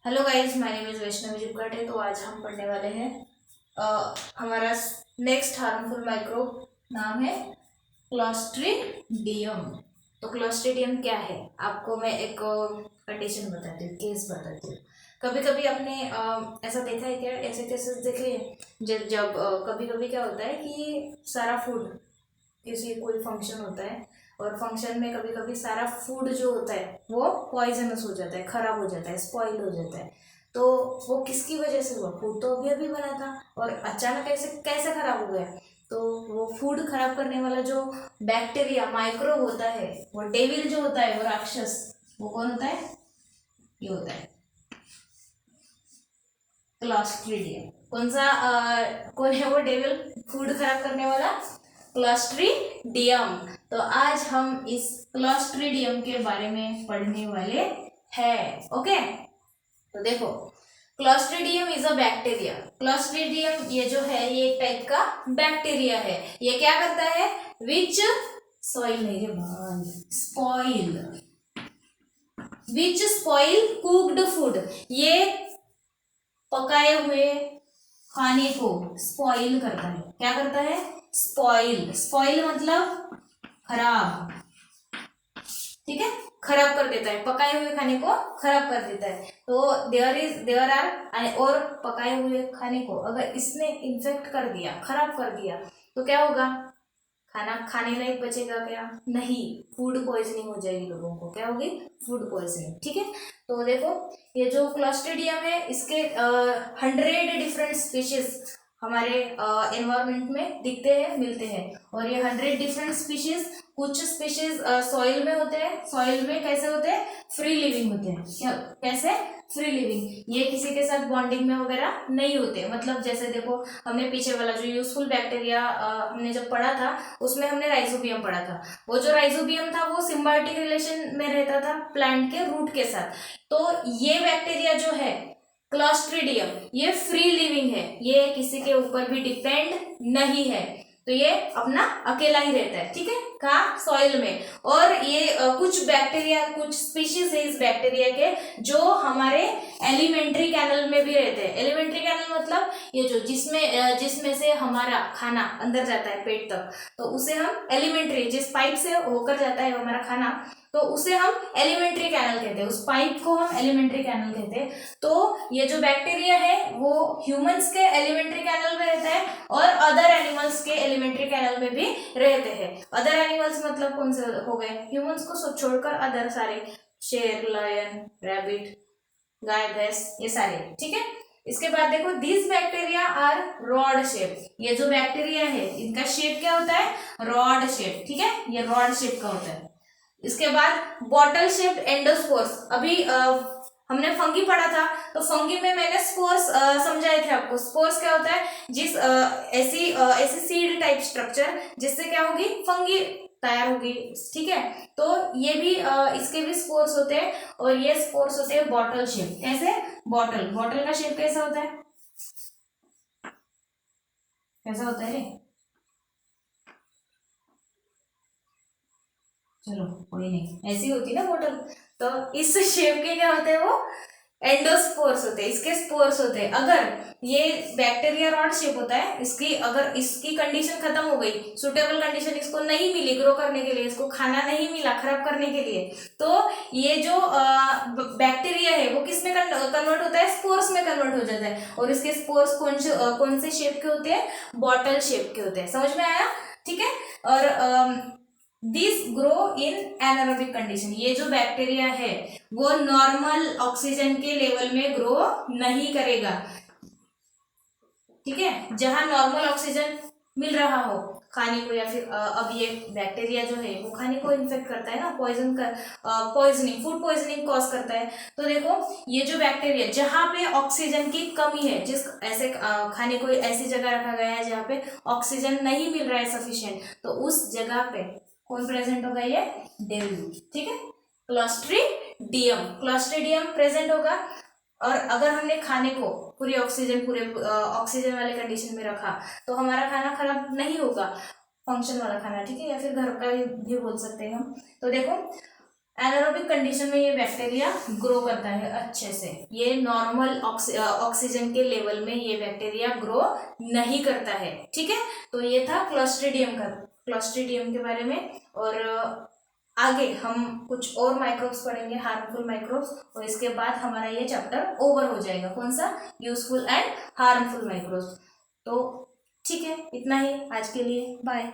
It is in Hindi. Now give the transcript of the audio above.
Hello guys, my name is Vaishnavi Jupkate. तो आज हम पढ़ने वाले हैं हमारा नेक्स्ट हार्मफुल माइक्रोब नाम है क्लॉस्ट्रीडियम। तो क्लॉस्ट्रीडियम क्या है, आपको मैं एक कंडीशन बताती हूँ, केस बताती हूँ। कभी कभी आपने ऐसा देखा है क्या, ऐसे केसेस देखे हैं? जब जब कभी कभी क्या होता है कि सारा फूड, किसी कोई फंक्शन होता है और फंक्शन में कभी कभी सारा फूड जो होता है वो पॉइजनस हो जाता है, खराब हो जाता है, स्पॉइल हो जाता है। तो वो किसकी वजह से हुआ? फूड तो अभी अभी बना था और अचानक कैसे कैसे खराब हो गया? तो वो फूड खराब करने वाला जो बैक्टीरिया माइक्रोब होता है, वो डेविल जो होता है, वो राक्षस, वो कौन होता है? ये होता है क्लॉस्ट्रीडियम। कौन है वो डेविल फूड खराब करने वाला? क्लॉस्ट्रीडियम। तो आज हम इस क्लॉस्ट्रीडियम के बारे में पढ़ने वाले हैं। ओके, तो देखो, Clostridium is a bacteria. Clostridium ये जो है, ये एक टाइप का बैक्टीरिया है। ये क्या करता है? विच सॉइल नहीं रे भाई, स्पॉइल, विच स्पॉइल कुक्ड फूड। ये पकाए हुए खाने को स्पॉइल करता है। क्या करता है? स्पॉइल। स्पॉइल मतलब खराब, ठीक है, खराब कर देता है। पकाए हुए खाने को खराब कर देता है। तो देयर आर, और पकाए हुए खाने को अगर इसने इन्फेक्ट कर दिया, खराब कर दिया, तो क्या होगा? खाना खाने लायक बचेगा क्या? नहीं, फूड पॉइजनिंग हो जाएगी। लोगों को क्या होगी? Food poisoning. ठीक है, तो देखो, ये जो क्लॉस्ट्रीडियम है, इसके 100 डिफरेंट स्पीशीज हमारे एनवायरमेंट में दिखते हैं, मिलते हैं। और ये 100 डिफरेंट स्पीशीज, कुछ स्पीशीज सॉइल में होते हैं। सॉइल में कैसे होते हैं? फ्री लिविंग होते हैं। कैसे? Free living. ये किसी के साथ बॉन्डिंग में वगैरह नहीं होते। मतलब जैसे देखो, हमने पीछे वाला जो यूजफुल बैक्टीरिया हमने जब पढ़ा था, उसमें हमने राइजोबियम पढ़ा था। वो जो राइजोबियम था वो सिम्बायोटिक रिलेशन में रहता था प्लांट के रूट के साथ। तो ये बैक्टीरिया जो है क्लॉस्ट्रीडियम, ये फ्री लिविंग है। ये किसी के ऊपर भी डिपेंड नहीं है। तो ये अपना अकेला ही रहता है, ठीक है, कहाँ? सॉइल में। और ये कुछ बैक्टीरिया, कुछ स्पीशीज है इस बैक्टीरिया के जो हमारे एलिमेंट्री कैनल में भी रहते हैं। एलिमेंट्री कैनल मतलब ये जो जिसमें से हमारा खाना अंदर जाता है पेट तक, तो उसे हम एलिमेंट्री, जिस पाइप से होकर जाता है हमारा खाना, तो उसे हम एलिमेंट्री कैनल कहते हैं। उस पाइप को हम एलिमेंट्री कैनल कहते हैं। तो ये जो बैक्टीरिया है वो ह्यूमंस के एलिमेंट्री कैनल में रहता है और अदर एनिमल्स के एलिमेंट्री कैनल में भी रहते हैं। अदर एनिमल्स मतलब कौन से हो गए? ह्यूमंस को छोड़कर अदर सारे, शेर, लायन, रैबिट, गाय, भैंस, ये सारे, ठीक है। इसके बाद देखो, this bacteria are rod shape. ये जो बैक्टीरिया है, इनका शेप क्या होता है? रॉड शेप, ठीक है, ये रॉड शेप का होता है। इसके बाद बॉटल शेप्ड एंडोस्पोर्स। अभी हमने फंगी पढ़ा था, तो फंगी में मैंने स्पोर्स समझाए थे आपको। स्पोर्स क्या होता है? जिस ऐसी सीड टाइप स्ट्रक्चर जिससे क्या होगी? फंगी तैयार होगी, ठीक है। तो ये भी इसके भी स्पोर्स होते हैं और ये स्पोर्स होते हैं बॉटल शेप। कैसे? बॉटल, बॉटल का शेप कैसा होता है? कैसा होता है रे? चलो कोई नहीं, ऐसी होती ना बॉटल। तो इस शेप के क्या होते हैं? वो एंडोस्पोर्स होते हैं, इसके स्पोर्स होते हैं। अगर ये बैक्टीरिया रॉड शेप होता है, इसकी अगर इसकी कंडीशन खत्म हो गई, सुटेबल कंडीशन इसको नहीं मिली ग्रो करने के लिए, इसको खाना नहीं मिला खराब करने के लिए, तो ये जो बैक्टीरिया है वो किस में कन्वर्ट होता है? स्पोर्स में कन्वर्ट हो जाता है। और इसके स्पोर्स कौन से शेप के होते हैं? बॉटल शेप के होते हैं। समझ में आया? ठीक है। और this grow in anaerobic condition. ये जो बैक्टीरिया है वो नॉर्मल ऑक्सीजन के लेवल में ग्रो नहीं करेगा, ठीक है। जहां नॉर्मल ऑक्सीजन मिल रहा हो खाने को, या फिर अब ये बैक्टीरिया जो है वो खाने को इन्फेक्ट करता है ना, पॉइजनिंग, फूड पॉइजनिंग कॉज करता है। तो देखो, ये जो बैक्टीरिया जहां पे ऑक्सीजन की कमी है, जिस ऐसे खाने को ऐसी जगह रखा गया है जहाँ पे ऑक्सीजन नहीं मिल रहा है सफिशिएंट, तो उस जगह पे कौन प्रेजेंट होगा? ये डेंगू, ठीक है, क्लॉस्ट्रीडियम। क्लॉस्ट्रीडियम प्रेजेंट होगा। और अगर हमने खाने को पूरे ऑक्सीजन वाले कंडीशन में रखा, तो हमारा खाना खराब नहीं होगा, फंक्शन वाला खाना, ठीक है, या फिर घर का भी बोल सकते हैं हम। तो देखो, एनारोबिक कंडीशन में ये बैक्टीरिया ग्रो करता है अच्छे से, ये नॉर्मल ऑक्सीजन के लेवल में ये बैक्टीरिया ग्रो नहीं करता है। ठीक है, तो ये था क्लॉस्ट्रीडियम के बारे में। और आगे हम कुछ और माइक्रोब्स पढ़ेंगे, हार्मफुल माइक्रोब्स, और इसके बाद हमारा ये चैप्टर ओवर हो जाएगा। कौन सा? Useful and harmful microbes. तो ठीक है, इतना ही आज के लिए, बाय।